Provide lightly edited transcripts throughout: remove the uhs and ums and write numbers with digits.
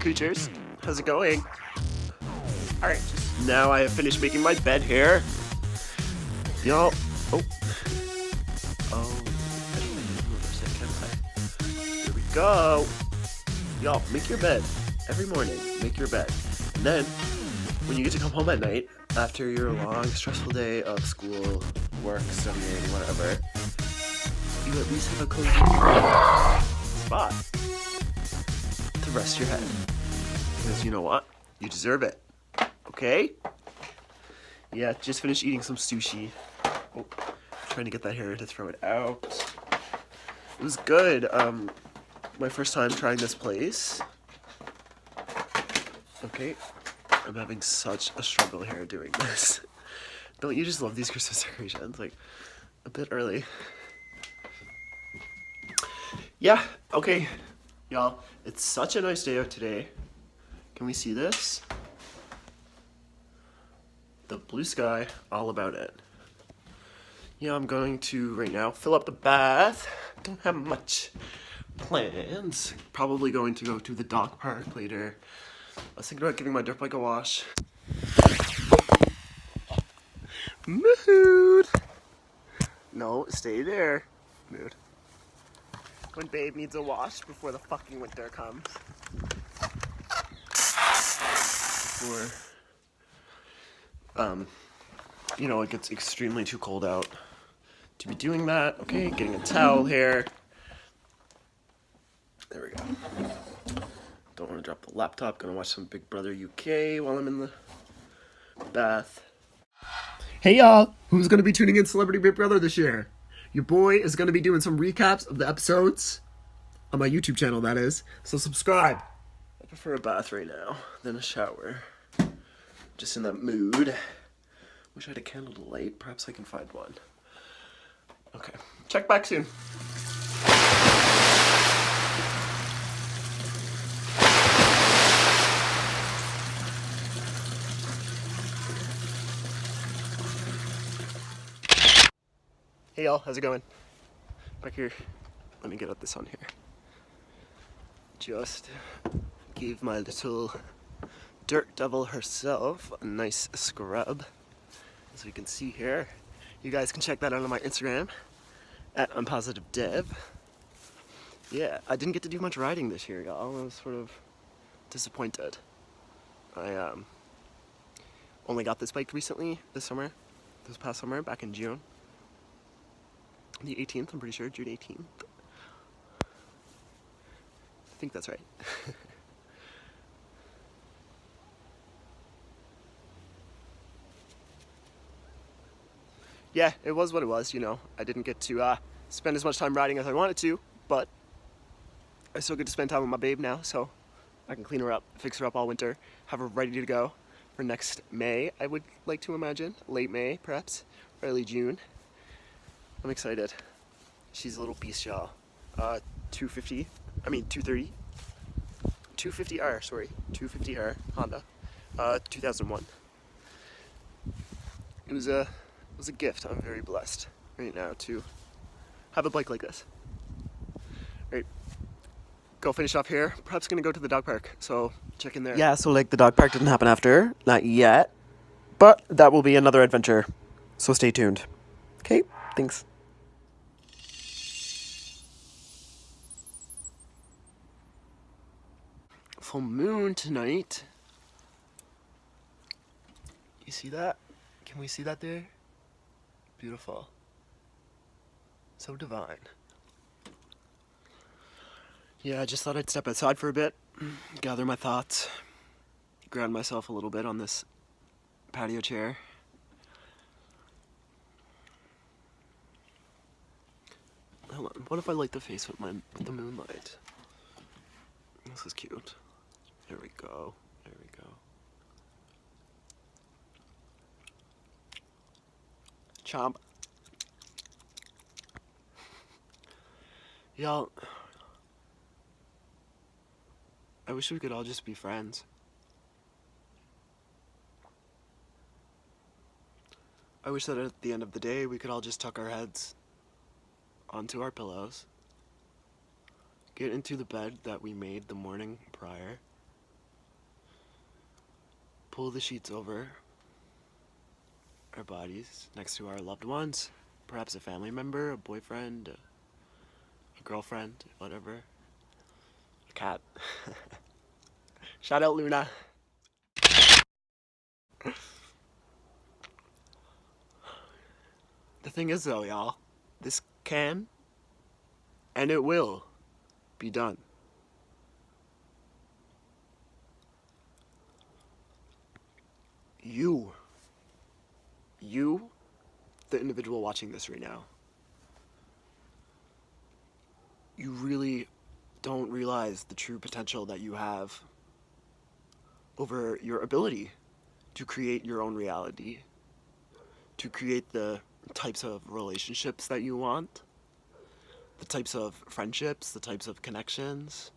Coochers. How's it going? Alright, now I have finished making my bed here. Y'all, I don't know this, can I? Here we go. Y'all, make your bed every morning. Make your bed. And then, when you get to come home at night, after your long, stressful day of school, work, studying, whatever, you at least have a cozy spot to rest your head. Because you know what? You deserve it. Okay? Yeah, just finished eating some sushi. Oh, trying to get that hair to throw it out. It was good. My first time trying this place. Okay. I'm having such a struggle here doing this. Don't you just love these Christmas decorations? Like, a bit early. Yeah, okay. Y'all, it's such a nice day out today. Can we see this? The blue sky, all about it. Yeah, I'm going to, right now, fill up the bath. Don't have much plans. Probably going to go to the dog park later. I was thinking about giving my dirt bike a wash. Mood! No, stay there. Mood. When babe needs a wash before the fucking winter comes. Before, it gets extremely too cold out to be doing that. Okay, getting a towel here. There we go. Don't want to drop the laptop. Gonna watch some Big Brother UK while I'm in the bath. Hey y'all! Who's gonna be tuning in Celebrity Big Brother this year? Your boy is gonna be doing some recaps of the episodes on my YouTube channel, that is. So subscribe. I prefer a bath right now than a shower. Just in that mood. Wish I had a candle to light. Perhaps I can find one. Okay. Check back soon. Hey y'all, how's it going? Back here. Let me get out this on here. Just gave my little dirt devil herself a nice scrub. As we can see here. You guys can check that out on my Instagram at unpositivedev. Yeah, I didn't get to do much riding this year, y'all. I was sort of disappointed. I only got this bike recently this past summer, back in June. The 18th, I'm pretty sure, June 18th. I think that's right. Yeah, it was what it was, I didn't get to spend as much time riding as I wanted to, but I still get to spend time with my babe now, so I can clean her up, fix her up all winter, have her ready to go for next May, I would like to imagine. Late May, perhaps. Early June. I'm excited. She's a little beast, y'all. 230. 250R Honda. 2001. It was a gift. I'm very blessed right now to have a bike like this. Right. Go finish off here. Perhaps gonna go to the dog park. So check in there. Yeah, so the dog park didn't happen after. Not yet. But that will be another adventure. So stay tuned. Okay, thanks. Full moon tonight. You see that? Can we see that there? Beautiful. So divine. Yeah, I just thought I'd step outside for a bit, gather my thoughts, ground myself a little bit on this patio chair. Hold on, what if I light the face with the moonlight? This is cute. There we go. There we go. Chomp. Y'all, I wish we could all just be friends. I wish that at the end of the day we could all just tuck our heads onto our pillows, get into the bed that we made the morning prior, pull the sheets over our bodies next to our loved ones, perhaps a family member, a boyfriend, a girlfriend, whatever, a cat. Shout out Luna. The thing is though, y'all, this can and it will be done. You, the individual watching this right now, you really don't realize the true potential that you have over your ability to create your own reality, to create the types of relationships that you want, the types of friendships, the types of connections,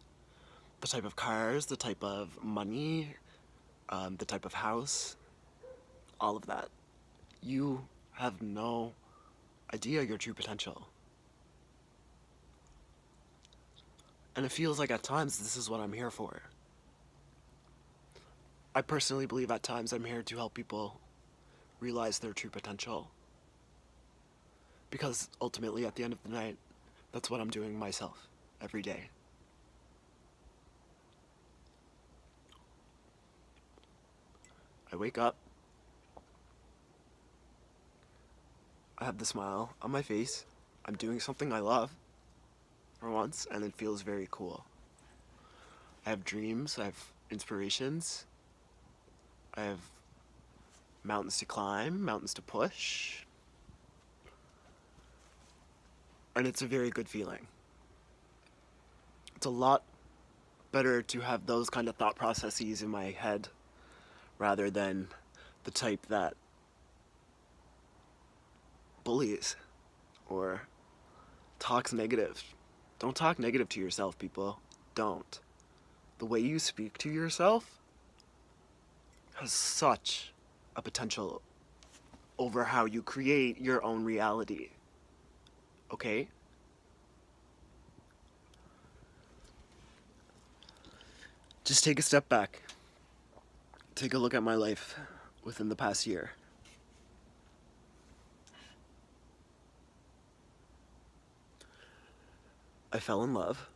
the type of cars, the type of money, the type of house, all of that. You have no idea your true potential. And it feels like at times this is what I'm here for. I personally believe at times I'm here to help people realize their true potential. Because ultimately, at the end of the night, that's what I'm doing myself every day. I wake up, I have the smile on my face, I'm doing something I love for once, and it feels very cool. I have dreams, I have inspirations, I have mountains to climb, mountains to push, and it's a very good feeling. It's a lot better to have those kind of thought processes in my head rather than the type that bullies or talks negative. Don't talk negative to yourself, people. Don't. The way you speak to yourself has such a potential over how you create your own reality. Okay? Just take a step back. Take a look at my life within the past year. I fell in love.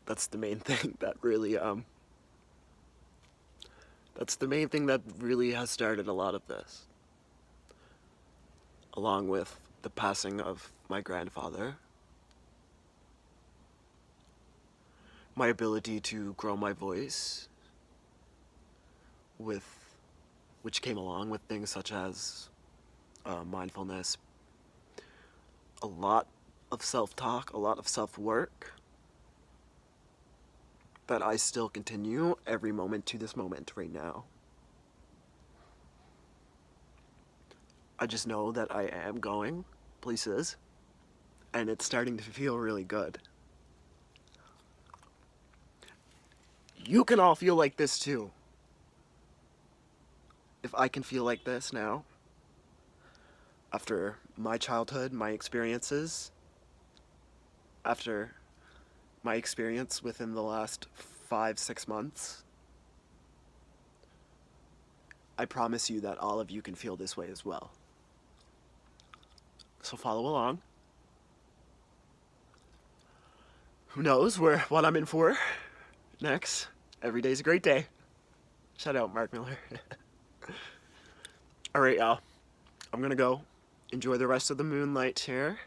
That's the main thing that really has started a lot of this. Along with the passing of my grandfather, my ability to grow my voice, which came along with things such as mindfulness, a lot of self-talk, a lot of self-work that I still continue every moment to this moment right now. I just know that I am going places, and it's starting to feel really good. You can all feel like this too. If I can feel like this now, after my childhood, my experiences, after my experience within the last 5-6 months, I promise you that all of you can feel this way as well. So follow along. Who knows what I'm in for next? Every day's a great day. Shout out Mark Miller. Alright, y'all. I'm gonna go enjoy the rest of the moonlight here.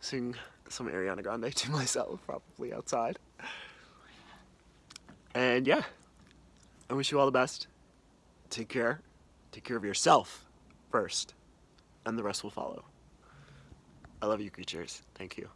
Sing some Ariana Grande to myself, probably outside. And yeah, I wish you all the best. Take care. Take care of yourself first, and the rest will follow. I love you, creatures. Thank you.